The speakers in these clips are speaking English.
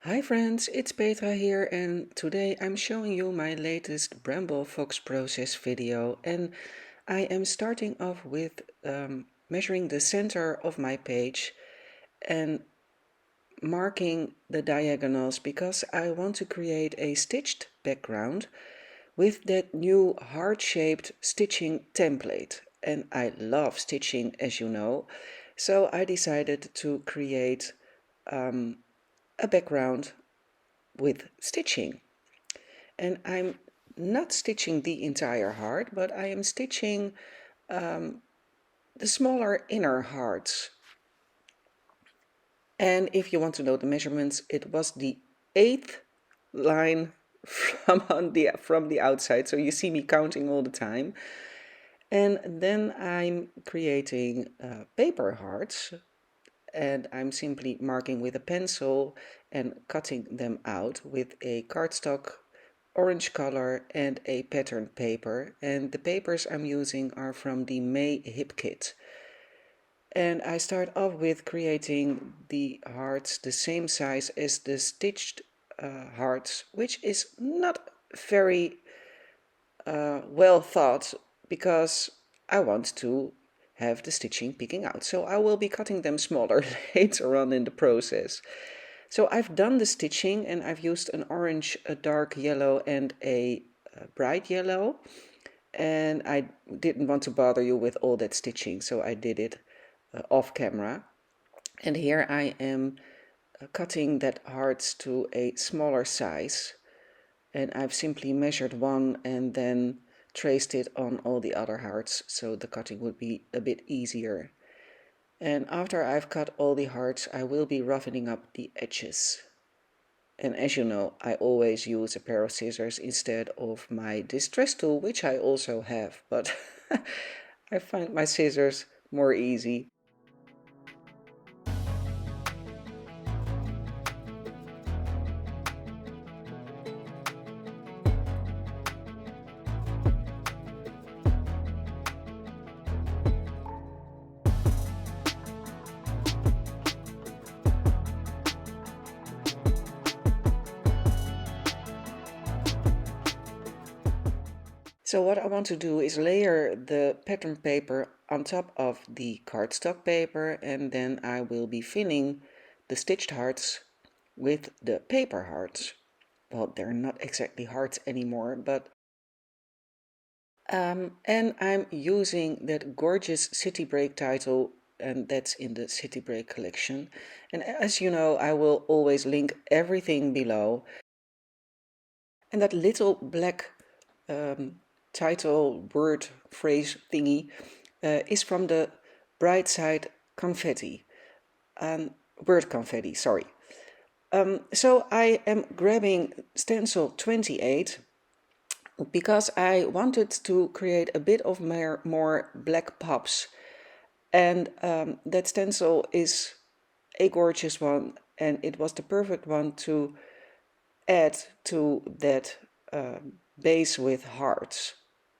Hi friends, it's Petra here and today I'm showing you my latest Bramble Fox process video, and I am starting off with measuring the center of my page and marking the diagonals because I want to create a stitched background with that new heart-shaped stitching template. And I love stitching, as you know, so I decided to create a background with stitching. And I'm not stitching the entire heart, but I am stitching the smaller inner hearts. And if you want to know the measurements, it was the 8th line from the outside, so you see me counting all the time. And then I'm creating paper hearts, and I'm simply marking with a pencil and cutting them out with a cardstock orange color and a pattern paper, and the papers I'm using are from the May Hip Kit. And I start off with creating the hearts the same size as the stitched hearts, which is not very well thought because I want to have the stitching peeking out. So I will be cutting them smaller later on in the process. So I've done the stitching and I've used an orange, a dark yellow and a bright yellow. And I didn't want to bother you with all that stitching, so I did it off camera. And here I am cutting that hearts to a smaller size. And I've simply measured one and then traced it on all the other hearts, so the cutting would be a bit easier. And after I've cut all the hearts, I will be roughening up the edges. And as you know, I always use a pair of scissors instead of my distress tool, which I also have, but I find my scissors more easy. So what I want to do is layer the pattern paper on top of the cardstock paper, and then I will be filling the stitched hearts with the paper hearts. Well, they're not exactly hearts anymore, but and I'm using that gorgeous City Break title, and that's in the City Break collection. And as you know, I will always link everything below. And that little black title word phrase thingy is from the Bright Side confetti, word confetti, sorry. So I am grabbing stencil 28 because I wanted to create a bit of more black pops, and that stencil is a gorgeous one, and it was the perfect one to add to that base with hearts.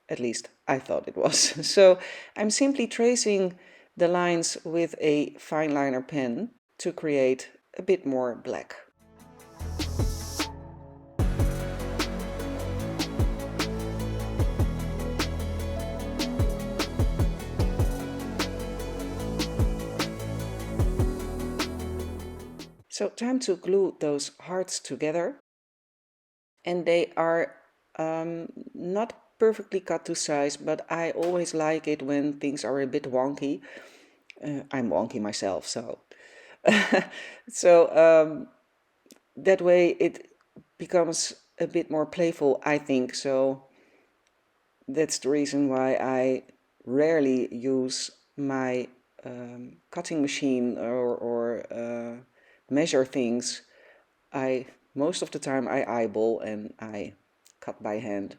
At least I thought it was. So I'm simply tracing the lines with a fine liner pen to create a bit more black. So time to glue those hearts together, and they are not perfectly cut to size, but I always like it when things are a bit wonky. I'm wonky myself, so so that way it becomes a bit more playful, I think. So that's the reason why I rarely use my cutting machine or measure things. Most of the time I eyeball and I cut by hand.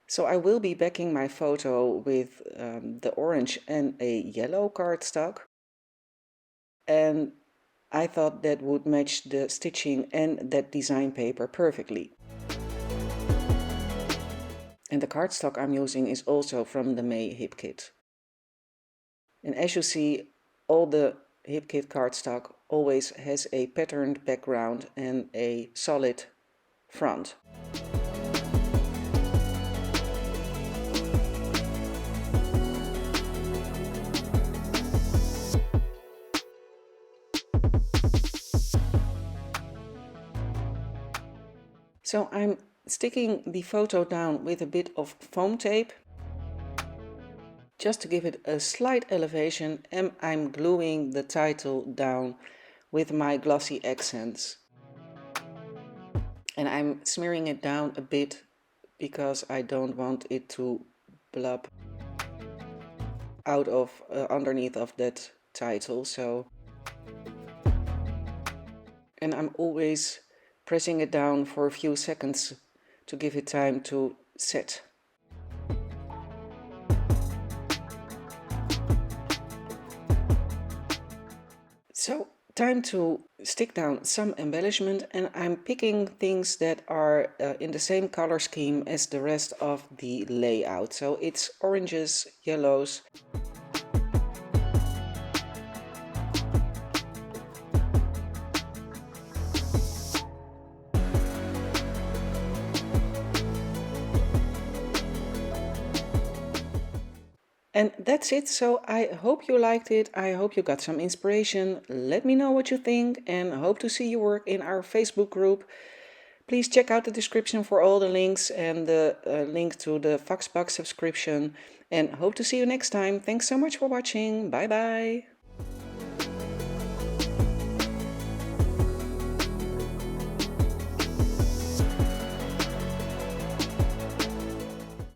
So I will be backing my photo with the orange and a yellow cardstock, and I thought that would match the stitching and that design paper perfectly. And the cardstock I'm using is also from the May Hip Kit. And as you see, all the HipKit cardstock always has a patterned background and a solid front. So I'm sticking the photo down with a bit of foam tape just to give it a slight elevation, and I'm gluing the title down with my glossy accents. And I'm smearing it down a bit because I don't want it to blob out of underneath of that title. And I'm always pressing it down for a few seconds to give it time to set. So time to stick down some embellishment, and I'm picking things that are in the same color scheme as the rest of the layout. So it's oranges, yellows. And that's it. So I hope you liked it. I hope you got some inspiration. Let me know what you think, and I hope to see your work in our Facebook group. Please check out the description for all the links and the link to the Foxbox subscription. And hope to see you next time. Thanks so much for watching. Bye bye.